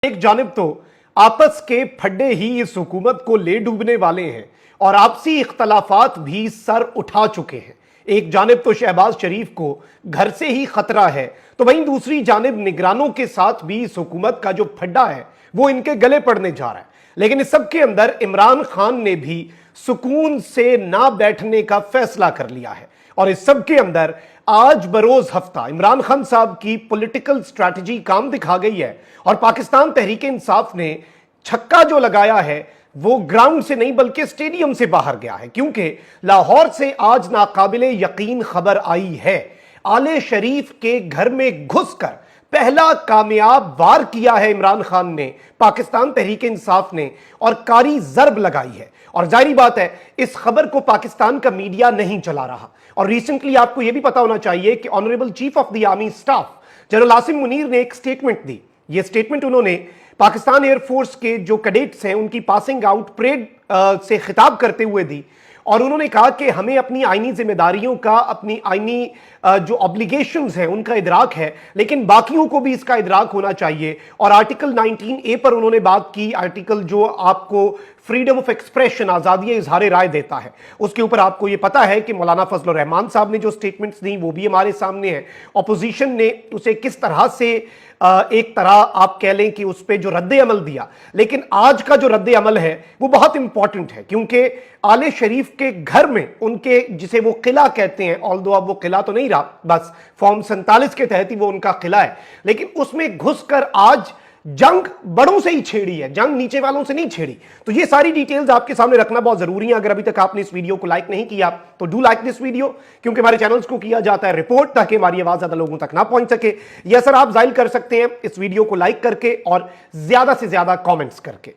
एक जानिब तो आपस के फड्डे ही इस हुकूमत को ले डूबने वाले हैं और आपसी इख्तलाफात भी सर उठा चुके हैं। एक जानिब तो शहबाज शरीफ को घर से ही खतरा है, तो वहीं दूसरी जानिब निगरानों के साथ भी इस हुकूमत का जो फड्डा है वो इनके गले पड़ने जा रहा है। लेकिन इस सब के अंदर इमरान खान ने भी सुकून से ना बैठने का फैसला कर लिया है और इस सब के अंदर आज बरोज हफ्ता इमरान खान साहब की पॉलिटिकल स्ट्रैटेजी काम दिखा गई है और पाकिस्तान तहरीक इंसाफ ने छक्का जो लगाया है वो ग्राउंड से नहीं बल्कि स्टेडियम से बाहर गया है, क्योंकि लाहौर से आज नाकाबिले यकीन खबर आई है। आले शरीफ के घर में घुसकर पहला कामयाब वार किया है इमरान खान ने, पाकिस्तान तहरीक इंसाफ ने, और कारी जरब लगाई है। और जाहिर बात है इस खबर को पाकिस्तान का मीडिया नहीं चला रहा। और रिसेंटली आपको यह भी पता होना चाहिए कि honourable chief of the army staff general Asim Munir ने एक स्टेटमेंट दी। यह स्टेटमेंट उन्होंने पाकिस्तान एयरफोर्स के जो कैडेट्स हैं उनकी पासिंग आउट परेड से खिताब करते हुए दी और उन्होंने कहा कि हमें अपनी आईनी जिम्मेदारियों का, अपनी आईनी जो ऑब्लिगेशंस हैं उनका इदराक है, लेकिन बाकियों को भी इसका इदराक होना चाहिए। और आर्टिकल 19A पर उन्होंने बात की, आर्टिकल जो आपको फ्रीडम ऑफ एक्सप्रेशन, आज़ादी इजहार राय देता है, उसके ऊपर आपको यह पता है कि मौलाना फजल रहमान साहब ने जो स्टेटमेंट्स दी वो भी हमारे सामने है। अपोजिशन ने उसे किस तरह से एक तरह आप कह लें कि उस पर जो रद्द अमल दिया, लेकिन आज का जो रद्द अमल है वो बहुत इंपॉर्टेंट है, क्योंकि आले शरीफ के घर में उनके, जिसे वो किला कहते हैं, ऑल्दो अब वो किला तो नहीं रहा, बस फॉर्म 47 के तहत ही वो उनका किला है, लेकिन उसमें घुसकर आज जंग बड़ों से ही छेड़ी है, जंग नीचे वालों से नहीं छेड़ी। तो ये सारी डिटेल्स आपके सामने रखना बहुत जरूरी है। अगर अभी तक आपने इस वीडियो को लाइक नहीं किया तो डू लाइक दिस वीडियो, क्योंकि हमारे चैनल्स को किया जाता है रिपोर्ट ताकि हमारी आवाज ज्यादा लोगों तक ना पहुंच सके। यह असर आप जाहिर कर सकते हैं इस वीडियो को लाइक करके और ज्यादा से ज्यादा कॉमेंट्स करके।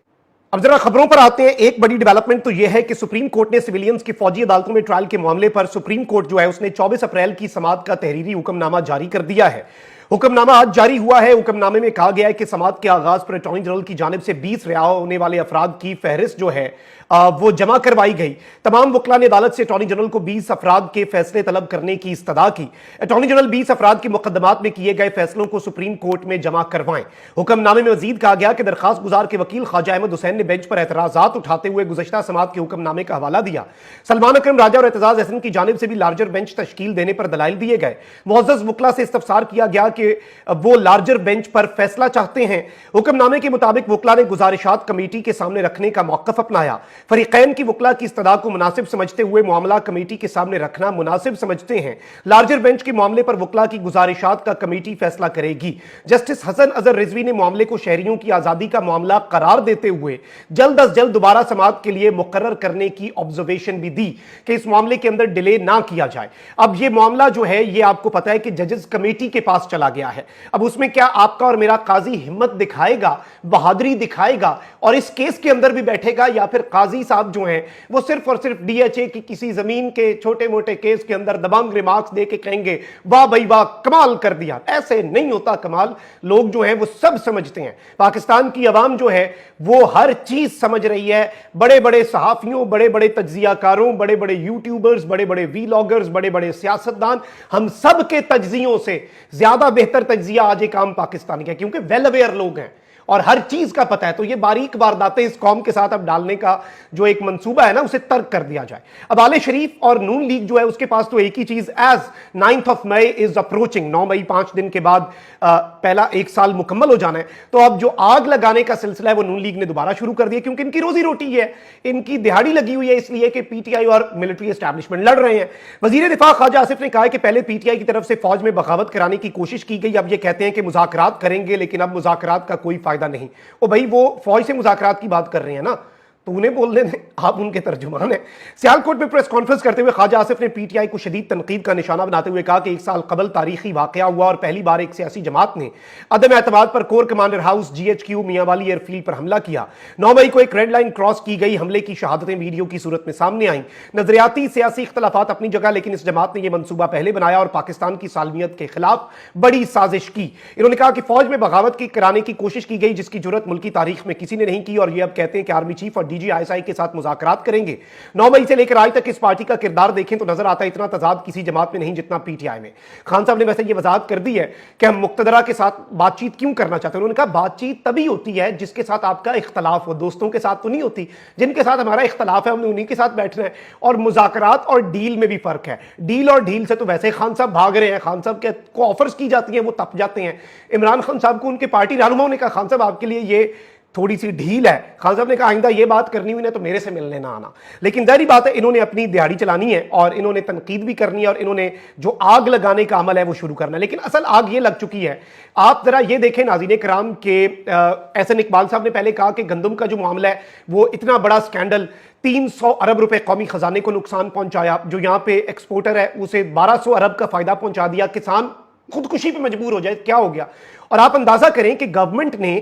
अब जरा खबरों पर आते हैं। एक बड़ी डेवलपमेंट तो यह है कि सुप्रीम कोर्ट ने सिविलियंस की फौजी अदालतों में ट्रायल के मामले पर सुप्रीम कोर्ट जो है उसने 24 अप्रैल की समाअत का तहरीरी हुक्मनामा जारी कर दिया है। हुक्मनामा आज जारी हुआ है। हुक्मनामे में कहा गया है कि समाअत के आगाज पर अटॉर्नी जनरल की जानिब से 20 रिहा होने वाले अफराद की फहरिस्त जो है वो जमा करवाई गई। तमाम वकला ने अदालत से अटॉर्नी जनरल को 20 अफराद के फैसले तलब करने की इस्तदा की। अटॉर्नी जनरल 20 अफराद के मुकदमात में किए गए फैसलों को सुप्रीम कोर्ट में जमा करवाएं। हुक्मनामे में मजीद कहा गया कि दरखास्त गुजार के वकील ख्वाजा अहमद हुसैन ने बेंच पर एतराजात उठाते हुए गुज़श्ता समाअत के हुक्मनामे का हवाला दिया। सलमान अकरम राजा और एतजाज अहसन की जानिब से भी लार्जर बेंच तश्कील देने पर दलाइल दिए गए। मुअज़्ज़ज़ वकला से इस्तफसार किया गया कि वो लार्जर बेंच पर फैसला चाहते हैं। हुक्मनामे के मुताबिक वकला ने गुजारिशात कमेटी के सामने रखने का मौक़िफ़ अपनाया। फरीक़ैन की वकला की इस्तदा को मुनासिब समझते हुए मामला कमेटी के सामने रखना मुनासिब समझते हैं। लार्जर बेंच के मामले पर वकला की गुजारिशात का कमेटी फैसला करेगी। जस्टिस हसन अजहर रिजवी ने मामले को शहरियों की आज़ादी का मामला करार देते हुए जल्द अज जल्द दोबारा समाअत के लिए मुकर्रर करने की ऑब्जर्वेशन भी दी कि इस मामले के अंदर डिले ना किया जाए। अब यह मामला जो है ये आपको पता है कि जजेस कमेटी के पास चला गया है। अब उसमें क्या आपका और मेरा काजी हिम्मत दिखाएगा, बहादुरी दिखाएगा और इस केस के अंदर भी बैठेगा, या फिर काजी साहब जो हैं वो सिर्फ और सिर्फ डीएचए की किसी जमीन के छोटे मोटे केस के अंदर दबंग रिमार्क्स दे के कहेंगे वाह भाई वाह कमाल कर दिया। ऐसे नहीं होता कमाल। लोग जो हैं वो सब समझते हैं। पाकिस्तान की आवाम जो है वो हर चीज समझ रही है। बड़े बड़े सहाफियों, बड़े बड़े तज्जियाकारों, बड़े बड़े यूट्यूबर्स, बड़े बड़े वीलॉगर्स, बड़े बड़े सियासतदान, हम सब के तज्जियों से ज्यादा बेहतर तज्जिया आज एक आम पाकिस्तानी का, क्योंकि वेल अवेयर लोग हैं और हर चीज का पता है। तो ये बारीक वारदातें इस कौम के साथ अब डालने का जो एक मंसूबा है ना उसे तर्क कर दिया जाए। अब आले शरीफ और नून लीग जो है उसके पास तो एक ही चीज, एज 9 मई इज अप्रोचिंग, 9 मई 5 दिन के बाद पहला एक साल मुकम्मल हो जाना है। तो अब जो आग लगाने का सिलसिला है वो नून लीग ने दोबारा शुरू कर दिया, क्योंकि इनकी रोजी रोटी है, इनकी दिहाड़ी लगी हुई है, इसलिए कि पीटीआई और मिलिट्री एस्टैब्लिशमेंट लड़ रहे हैं। वजीर दिफा ख्वाजा आसिफ ने कहा कि पहले पीटीआई की तरफ से फौज में बगावत कराने की कोशिश की गई, अब ये कहते हैं कि मुज़ाकरात करेंगे, लेकिन अब मुज़ाकरात का कोई फायदा नहीं। ओ भाई वो फौज से मुज़ाकरात की बात कर रहे हैं ना, तो उन्हें बोलने दें, आप उनके तर्जुमान हैं। सियालकोट में प्रेस कॉन्फ्रेंस करते हुए ख्वाजा आसिफ ने पीटीआई को शदीद तनकीद का निशाना बनाते हुए कहा कि एक साल कबल तारीखी वाकया हुआ और पहली बार एक सियासी जमात ने अदम एतमाद पर core commander house GHQ Mianwali airfield पर हमला किया। 9 मई को एक रेड लाइन क्रॉस की गई। हमले की शहादतें वीडियो की सूरत में सामने आई। नजरियाती सियासी इख्तलाफात अपनी जगह, लेकिन इस जमात ने यह मनसूबा पहले बनाया और पाकिस्तान की सालमियत के खिलाफ बड़ी साजिश की। इन्होंने कहा कि फौज में बगावत की कराने की कोशिश की गई जिसकी जुर्रत मुल्की तारीख में किसी ने नहीं की, और ये अब कहते हैं कि आर्मी चीफ और लीजिए ISI के साथ मुज़ाकरात करेंगे। 9 मई से लेकर आज तक इस पार्टी का किरदार देखें तो नजर आता है इतना तजाद किसी जमात में नहीं जितना PTI में। खान साहब ने वैसे ये वजाहत कर दी है कि हम मुक्तदरा के साथ बातचीत क्यों करना चाहते हैं। उन्होंने कहा बातचीत तभी होती है जिसके साथ आपका इख्तलाफ हो, दोस्तों के साथ तो नहीं होती। जिनके साथ हमारा इख्तलाफ है हमने उन्हीं के साथ बैठना है। और मुज़ाकरात और डील में भी फर्क है। डील और डील से तो वैसे खान साहब भाग रहे हैं, खान साहब के को ऑफर्स की जाती हैं वो तप जाते हैं। इमरान खान साहब को उनके पार्टी रहनुमाओं ने कहा खान साहब आपके लिए ये थोड़ी सी ढील है। खान साहब ने कहा आइंदा ये बात करनी हुई ना तो मेरे से मिलने ना आना। लेकिन जाहिर बात है इन्होंने अपनी दिहाड़ी चलानी है और इन्होंने तनकीद भी करनी है और इन्होंने जो आग लगाने का अमल है वो शुरू करना है। लेकिन असल आग ये लग चुकी है। आप जरा ये देखें नाज़रीन कराम के एहसन इकबाल साहब ने पहले कहा कि गंदम का जो मामला है वो इतना बड़ा स्कैंडल 300 अरब रुपए कौमी खजाने को नुकसान पहुंचाया। जो यहां पे एक्सपोर्टर है उसे 1200 अरब का फायदा पहुंचा दिया। किसान खुदकुशी पे मजबूर हो जाए, क्या हो गया। और आप अंदाजा करें कि गवर्नमेंट ने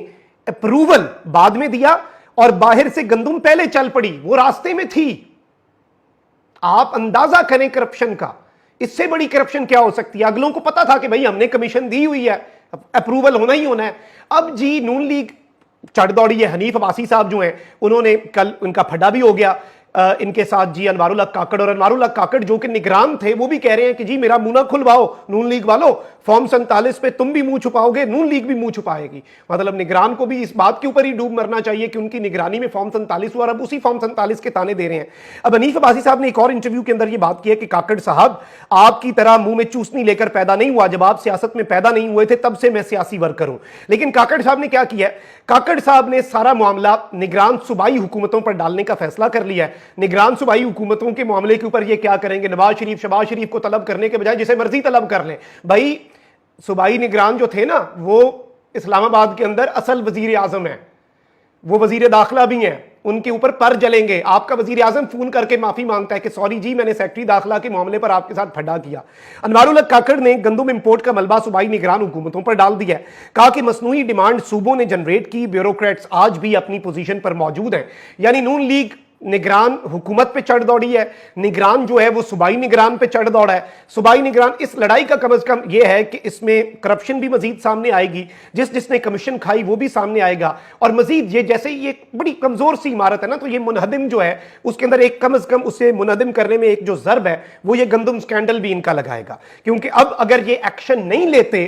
अप्रूवल बाद में दिया और बाहर से गंदम पहले चल पड़ी, वो रास्ते में थी। आप अंदाजा करें करप्शन का, इससे बड़ी करप्शन क्या हो सकती है। अगलों को पता था कि भाई हमने कमीशन दी हुई है, अप्रूवल होना ही होना है। अब जी नून लीग चढ़ दौड़ी है। हनीफ अब्बासी साहब जो हैं उन्होंने कल उनका फड्डा भी हो गया इनके साथ जी अनवारुल हक काकड़। और अनवारुल हक काकड़ जो कि निगरान थे वो भी कह रहे हैं कि जी मेरा मुंह ना खुलवाओ नून लीग वालों, फॉर्म 47 पे तुम भी मुंह छुपाओगे, नून लीग भी मुंह छुपाएगी। मतलब निगरान को भी इस बात के ऊपर ही डूब मरना चाहिए कि उनकी निगरानी में फॉर्म 47 हुआ और अब उसी फॉर्म 47 के ताने दे रहे हैं। अब हनीफ अब्बासी साहब ने एक और इंटरव्यू के अंदर यह बात की है कि काकड़ साहब आपकी तरह मुंह में चूसनी लेकर पैदा नहीं हुआ, जब आप सियासत में पैदा नहीं हुए थे तब से मैं सियासी वर्कर हूं। लेकिन काकड़ साहब ने क्या किया, काकड़ साहब ने सारा मामला निगरान सूबाई हुकूमतों पर डालने का फैसला कर लिया है। निगरान सूबाई हुकूमतों के मामले के ऊपर ये क्या करेंगे, नवाज शरीफ शहबाज शरीफ को तलब करने के बजाय जिसे मर्जी तलब कर लें। भाई सूबाई निगरान जो थे ना वो इस्लामाबाद के अंदर असल वजीर आजम है, वो वजीर दाखिला भी हैं, उनके ऊपर पर जलेंगे। आपका वजीर आजम फोन करके माफी मांगता है कि सॉरी जी मैंने सेक्रेटरी दाखिला के मामले पर आपके साथ फड्डा किया। अनवारुल हक काकड़ ने गंदम इंपोर्ट का मलबा सूबाई निगरान हुकूमतों पर डाल दिया है। कहा कि मसनूई डिमांड सूबों ने जनरेट की, ब्यूरोक्रेट्स आज भी अपनी पोजीशन पर मौजूद हैं। यानी नून लीग निगरान हुकूमत पे चढ़ दौड़ी है, निगरान जो है वो सूबाई निगरान पे चढ़ दौड़ा है। सूबाई निगरान इस लड़ाई का कम से कम ये है कि इसमें करप्शन भी मजीद सामने आएगी, जिसने कमीशन खाई वो भी सामने आएगा। और मजीद ये जैसे ये बड़ी कमजोर सी इमारत है ना, तो ये मुनहदिम जो है उसके अंदर एक कम से कम उसे मुनहदिम करने में एक जो जर्ब है वो ये गंदम स्कैंडल भी इनका लगाएगा। क्योंकि अब अगर ये एक्शन नहीं लेते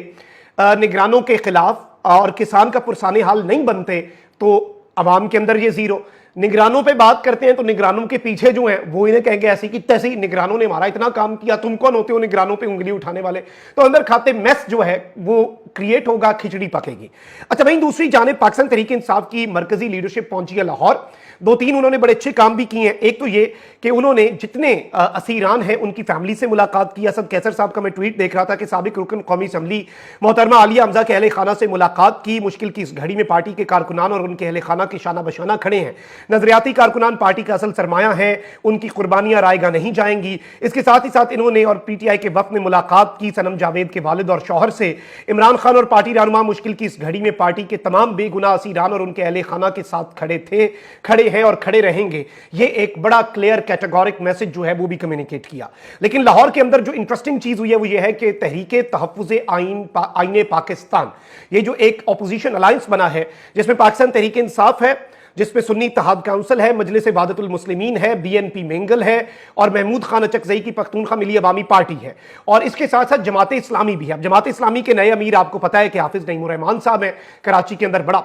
निगरानों के खिलाफ और किसान का पुरसाने हाल नहीं बनते तो अवाम के अंदर ये जीरो। निगरानों पे बात करते हैं तो निगरानों के पीछे जो हैं वो इन्हें कहेंगे ऐसी कि तैसी निगरानों ने हमारा इतना काम किया, तुम कौन होते हो निगरानों पे उंगली उठाने वाले। तो अंदर खाते मेस जो है वो क्रिएट होगा, खिचड़ी पकेगी। अच्छा भाई दूसरी जानिब पाकिस्तान तहरीक इंसाफ की मरकजी लीडरशिप पहुंची है लाहौर। 2-3 उन्होंने बड़े अच्छे काम भी किए हैं। एक तो ये कि उन्होंने जितने असीरान हैं उनकी फैमिली से मुलाकात की। असद कैसर साहब का मैं ट्वीट देख रहा था कि साबिक रुकन कौमी असम्बली मोहतरमा आलिया हमजा के अहले खाना से मुलाकात की। मुश्किल की इस घड़ी में पार्टी के कारकुनान और उनके अहले खाना के शाना बशाना खड़े हैं। नजरियाती कारकुनान पार्टी का असल सरमाया है, उनकी कुर्बानियां रायगा नहीं जाएंगी। इसके साथ ही साथ इन्होंने और PTI के वक्त ने मुलाकात की सनम जावेद के वालिद और शौहर से। इमरान खान और पार्टी रहनुमा मुश्किल की इस घड़ी में पार्टी के तमाम बेगुनाह असीरान और उनके अहले खाना के साथ खड़े थे, खड़े हैं और खड़े रहेंगे। ये एक बड़ा क्लियर कैटेगोरिक मैसेज जो है वो भी कम्युनिकेट किया। लेकिन लाहौर के अंदर जो इंटरेस्टिंग चीज हुई है वो ये है कि तहरीके तहफ्फुज़े आईने पाकिस्तान, ये जो एक ऑपोजिशन अलायंस बना है जिसमें पाकिस्तान तहरीक इंसाफ है, जिसमें सुन्नी इत्तेहाद काउंसिल है, मजलिस वाहदतुल मुस्लिमीन है, BNP मेंगल है और महमूद खान अचकजई की पख्तूनख्वा मिली अवामी पार्टी है। और इसके साथ साथ जमात इस्लामी भी है। अब जमात इस्लामी के नए अमीर आपको पता है कि हाफिज नईमुर रहमान साहब हैं। कराची के अंदर बड़ा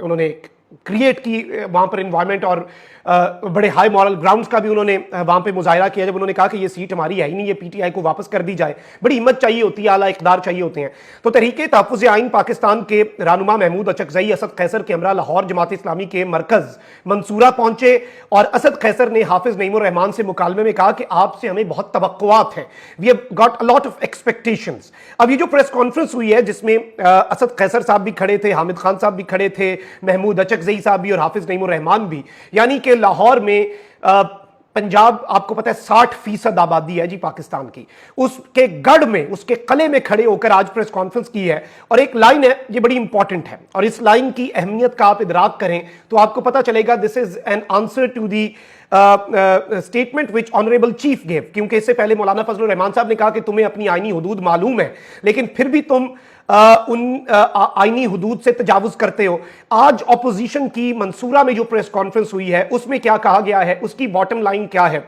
उन्होंने क्रिएट की वहां पर इन्वायरमेंट और बड़े हाई मॉरल ग्राउंड्स का भी उन्होंने वहां पे मुजाहिरा किया जब उन्होंने कहा कि ये सीट हमारी है ही नहीं, ये PTI को वापस कर दी जाए। बड़ी हिम्मत चाहिए होती है, आला इक़्तिदार चाहिए होते हैं। तो तहरीके तहफ़्फ़ुज़े आइन पाकिस्तान के रहनुमा महमूद अचकजई असद कैसर के हमरा लाहौर जमात इस्लामी के मरकज मंसूरा पहुंचे और असद कैसर ने हाफिज नईमुर रहमान से मुकालमे में कहा कि आपसे हमें बहुत तवक्कुआत हैं, we have got a lot of expectations. अब ये जो प्रेस कॉन्फ्रेंस हुई है जिसमें असद कैसर साहब भी खड़े थे, हामिद खान साहब भी खड़े थे, महमूद अचकजई साहब भी और हाफिज नईमुर रहमान भी, यानी कि लाहौर में पंजाब आपको पता है 60% आबादी है जी पाकिस्तान की, उसके गढ़ में उसके कले में खड़े होकर आज प्रेस कॉन्फ्रेंस की है। और एक लाइन है ये बड़ी इंपॉर्टेंट है और इस लाइन की अहमियत का आप इदराक करें तो आपको पता चलेगा this is an answer to the statement which honourable chief gave. क्योंकि इससे पहले मौलाना फजलुर रहमान साहब ने कहा कि तुम्हें अपनी आईनी हुदूद मालूम है लेकिन फिर भी तुम आईनी हुदूद से तजावुज करते हो। आज ऑपोजिशन की मंसूरा में जो प्रेस कॉन्फ्रेंस हुई है उसमें क्या कहा गया है, उसकी बॉटम लाइन क्या है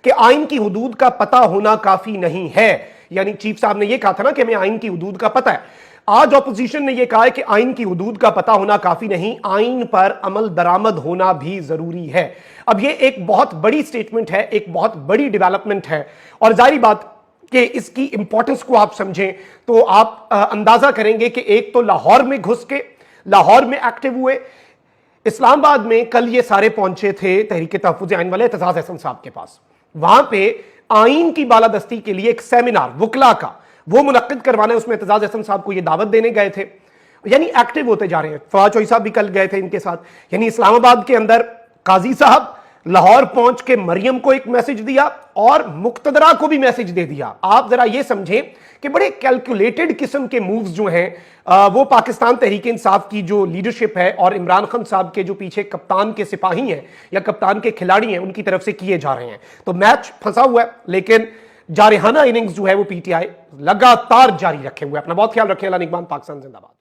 कि आइन की हुदूद का पता होना काफी नहीं है। यानी चीफ साहब ने यह कहा था ना कि हमें आइन की हुदूद का पता है। आज ऑपोजिशन ने यह कहा है कि आइन की हुदूद का पता होना काफी नहीं, आइन पर अमल दरामद होना भी जरूरी है। अब यह एक बहुत बड़ी स्टेटमेंट है, एक बहुत बड़ी डेवलपमेंट है, और जाहिर बात कि इसकी इंपॉर्टेंस को आप समझें तो आप अंदाजा करेंगे कि एक तो लाहौर में घुस के लाहौर में एक्टिव हुए, इस्लामाबाद में कल ये सारे पहुंचे थे तहरीक तहफ्फुज़ आइन वाले एतजाज अहसन साहब के पास। वहां पे आइन की बालादस्ती के लिए एक सेमिनार वकला का वो मुनक्किद करवाना है, उसमें एतजाज अहसन साहब को ये दावत देने गए थे। यानी एक्टिव होते जा रहे हैं। फवाद चौधरी साहब भी कल गए थे इनके साथ। यानी इस्लामाबाद के अंदर काजी साहब, लाहौर पहुंच के मरियम को एक मैसेज दिया और मुक्तदरा को भी मैसेज दे दिया। आप जरा ये समझें कि बड़े कैलकुलेटेड किस्म के मूव्स जो हैं वो पाकिस्तान तहरीक इंसाफ की जो लीडरशिप है और इमरान खान साहब के जो पीछे कप्तान के सिपाही हैं या कप्तान के खिलाड़ी हैं उनकी तरफ से किए जा रहे हैं। तो मैच फंसा हुआ है, लेकिन जारहाना इनिंग्स जो है वो पीटीआई लगातार जारी रखे हुए। अपना बहुत ख्याल रखें। अल्लाह निगहबान। पाकिस्तान जिंदाबाद।